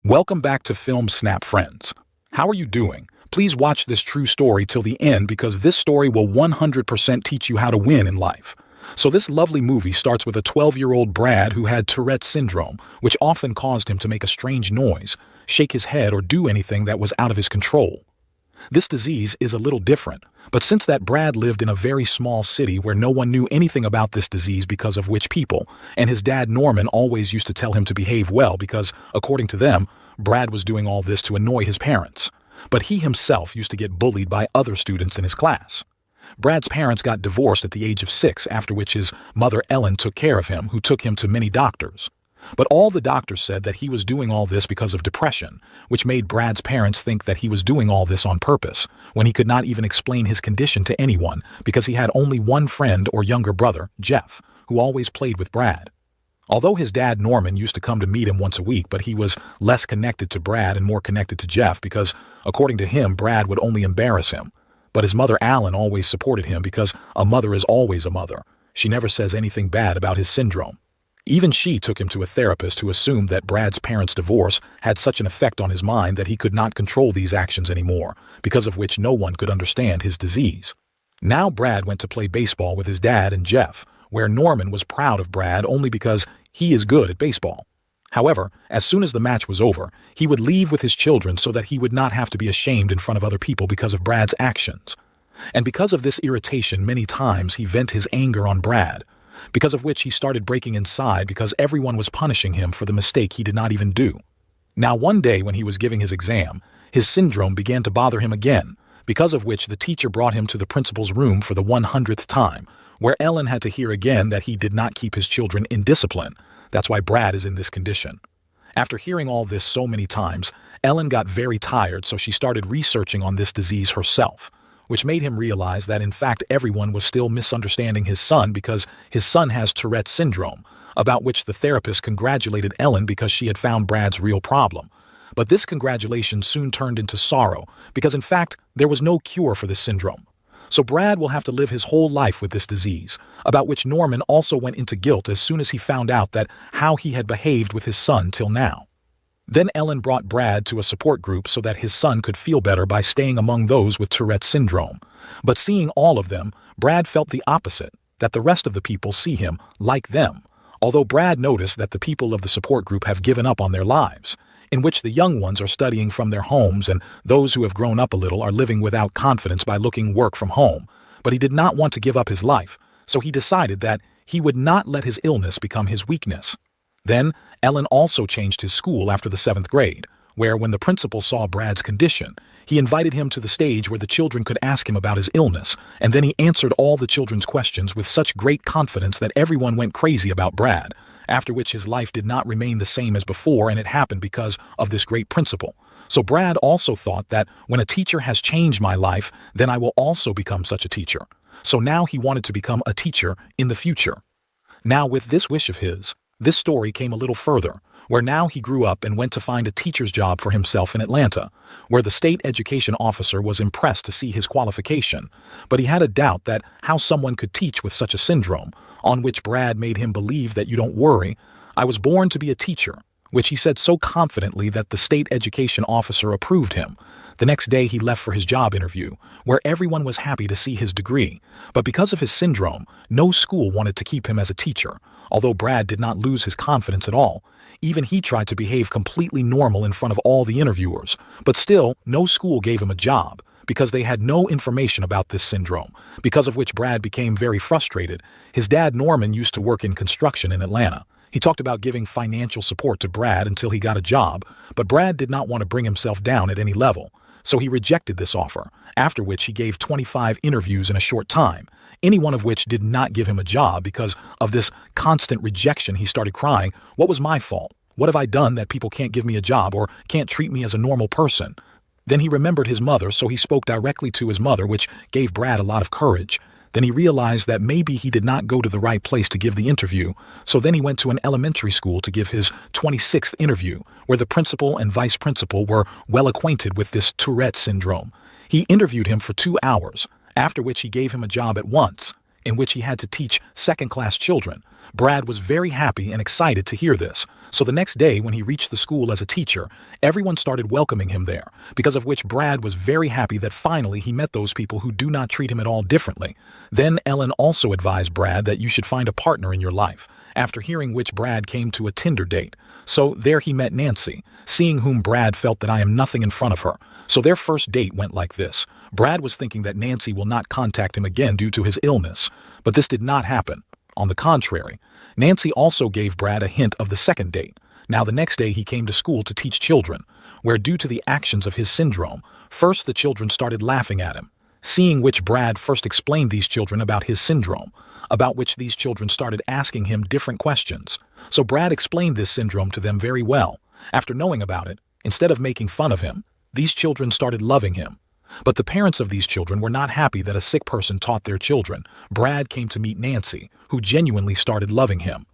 Welcome back to Film Snap Friends. How are you doing? Please watch this true story till the end because this story will 100% teach you how to win in life. So this lovely movie starts with a 12-year-old Brad who had Tourette syndrome, which often caused him to make a strange noise, shake his head, or do anything that was out of his control. This disease is a little different, but since that Brad lived in a very small city where no one knew anything about this disease because of which people, and his dad Norman always used to tell him to behave well because, according to them, Brad was doing all this to annoy his parents. But he himself used to get bullied by other students in his class. Brad's parents got divorced at the age of 6, after which his mother Ellen took care of him, who took him to many doctors. But all the doctors said that he was doing all this because of depression, which made Brad's parents think that he was doing all this on purpose, when he could not even explain his condition to anyone because he had only one friend or younger brother, Jeff, who always played with Brad. Although his dad Norman used to come to meet him once a week, but he was less connected to Brad and more connected to Jeff because, according to him, Brad would only embarrass him. But his mother Ellen always supported him because a mother is always a mother. She never says anything bad about his syndrome. Even she took him to a therapist who assumed that Brad's parents' divorce had such an effect on his mind that he could not control these actions anymore, because of which no one could understand his disease. Now Brad went to play baseball with his dad and Jeff, where Norman was proud of Brad only because he is good at baseball. However, as soon as the match was over, he would leave with his children so that he would not have to be ashamed in front of other people because of Brad's actions. And because of this irritation, many times he vented his anger on Brad, because of which he started breaking inside because everyone was punishing him for the mistake he did not even do. Now one day when he was giving his exam, his syndrome began to bother him again, because of which the teacher brought him to the principal's room for the 100th time, where Ellen had to hear again that he did not keep his children in discipline. That's why Brad is in this condition. After hearing all this so many times, Ellen got very tired, so she started researching on this disease herself, which made him realize that in fact everyone was still misunderstanding his son because his son has Tourette syndrome, about which the therapist congratulated Ellen because she had found Brad's real problem. But this congratulation soon turned into sorrow because in fact there was no cure for this syndrome. So Brad will have to live his whole life with this disease, about which Norman also went into guilt as soon as he found out that how he had behaved with his son till now. Then Ellen brought Brad to a support group so that his son could feel better by staying among those with Tourette syndrome. But seeing all of them, Brad felt the opposite, that the rest of the people see him like them, although Brad noticed that the people of the support group have given up on their lives, in which the young ones are studying from their homes and those who have grown up a little are living without confidence by looking work from home. But he did not want to give up his life, so he decided that he would not let his illness become his weakness. Then, Ellen also changed his school after the 7th grade, where when the principal saw Brad's condition, he invited him to the stage where the children could ask him about his illness, and then he answered all the children's questions with such great confidence that everyone went crazy about Brad, after which his life did not remain the same as before, and it happened because of this great principal. So Brad also thought that when a teacher has changed my life, then I will also become such a teacher. So now he wanted to become a teacher in the future. Now with this wish of his, this story came a little further, where now he grew up and went to find a teacher's job for himself in Atlanta, where the state education officer was impressed to see his qualification, but he had a doubt that how someone could teach with such a syndrome, on which Brad made him believe that you don't worry, I was born to be a teacher, which he said so confidently that the state education officer approved him. The next day he left for his job interview, where everyone was happy to see his degree, but because of his syndrome, no school wanted to keep him as a teacher. Although Brad did not lose his confidence at all, even he tried to behave completely normal in front of all the interviewers, but still no school gave him a job because they had no information about this syndrome, because of which Brad became very frustrated. His dad Norman used to work in construction in Atlanta. He talked about giving financial support to Brad until he got a job, but Brad did not want to bring himself down at any level, so he rejected this offer, after which he gave 25 interviews in a short time, any one of which did not give him a job. Because of this constant rejection, he started crying, "What was my fault? What have I done that people can't give me a job or can't treat me as a normal person?" Then he remembered his mother, so he spoke directly to his mother, which gave Brad a lot of courage. Then he realized that maybe he did not go to the right place to give the interview, so then he went to an elementary school to give his 26th interview, where the principal and vice principal were well acquainted with this Tourette syndrome. He interviewed him for 2 hours, after which he gave him a job at once. in which he had to teach second-class children. Brad was very happy and excited to hear this. So the next day when he reached the school as a teacher, everyone started welcoming him there, because of which Brad was very happy that finally he met those people who do not treat him at all differently. Then Ellen also advised Brad that you should find a partner in your life, after hearing which Brad came to a Tinder date. So there he met Nancy, seeing whom Brad felt that I am nothing in front of her. So their first date went like this. Brad was thinking that Nancy will not contact him again due to his illness, but this did not happen. On the contrary, Nancy also gave Brad a hint of the second date. Now the next day he came to school to teach children, where due to the actions of his syndrome, first the children started laughing at him, seeing which Brad first explained these children about his syndrome, about which these children started asking him different questions. So Brad explained this syndrome to them very well. After knowing about it, instead of making fun of him, these children started loving him. But the parents of these children were not happy that a sick person taught their children. Brad came to meet Nancy, who genuinely started loving him.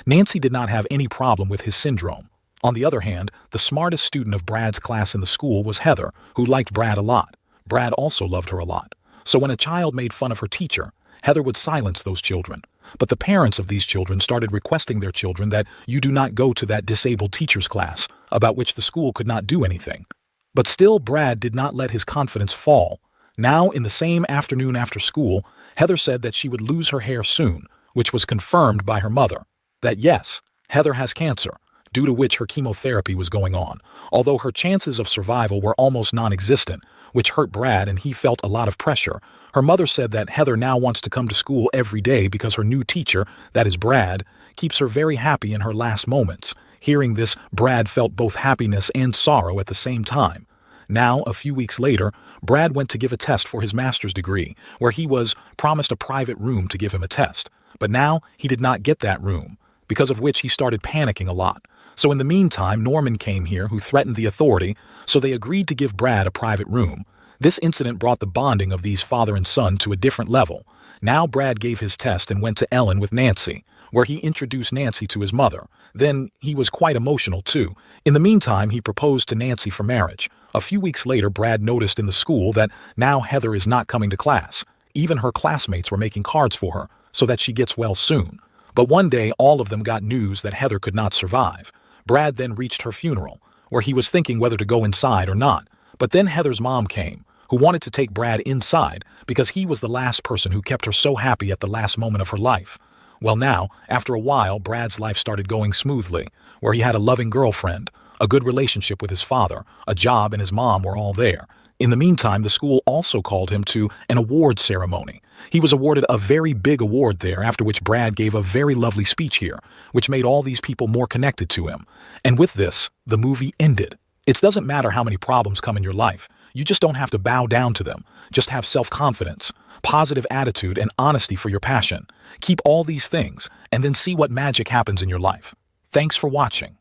Nancy did not have any problem with his syndrome. On the other hand, the smartest student of Brad's class in the school was Heather, who liked Brad a lot. Brad also loved her a lot. So when a child made fun of her teacher, Heather would silence those children. But the parents of these children started requesting their children that you do not go to that disabled teacher's class, about which the school could not do anything. But still, Brad did not let his confidence fall. Now, in the same afternoon after school, Heather said that she would lose her hair soon, which was confirmed by her mother. That yes, Heather has cancer, due to which her chemotherapy was going on, although her chances of survival were almost non-existent, which hurt Brad and he felt a lot of pressure. Her mother said that Heather now wants to come to school every day because her new teacher, that is Brad, keeps her very happy in her last moments. Hearing this, Brad felt both happiness and sorrow at the same time. Now, a few weeks later, Brad went to give a test for his master's degree, where he was promised a private room to give him a test. But now, he did not get that room, because of which he started panicking a lot. So in the meantime, Norman came here, who threatened the authority, so they agreed to give Brad a private room. This incident brought the bonding of these father and son to a different level. Now Brad gave his test and went to Ellen with Nancy, where he introduced Nancy to his mother. Then he was quite emotional too. In the meantime, he proposed to Nancy for marriage. A few weeks later, Brad noticed in the school that now Heather is not coming to class. Even her classmates were making cards for her, so that she gets well soon. But one day, all of them got news that Heather could not survive. Brad then reached her funeral, where he was thinking whether to go inside or not. But then Heather's mom came, who wanted to take Brad inside because he was the last person who kept her so happy at the last moment of her life. Well now, after a while, Brad's life started going smoothly, where he had a loving girlfriend, a good relationship with his father, a job, and his mom were all there. In the meantime, the school also called him to an award ceremony. He was awarded a very big award there, after which Brad gave a very lovely speech here, which made all these people more connected to him. And with this, the movie ended. It doesn't matter how many problems come in your life. You just don't have to bow down to them. Just have self-confidence, positive attitude, and honesty for your passion. Keep all these things, and then see what magic happens in your life. Thanks for watching.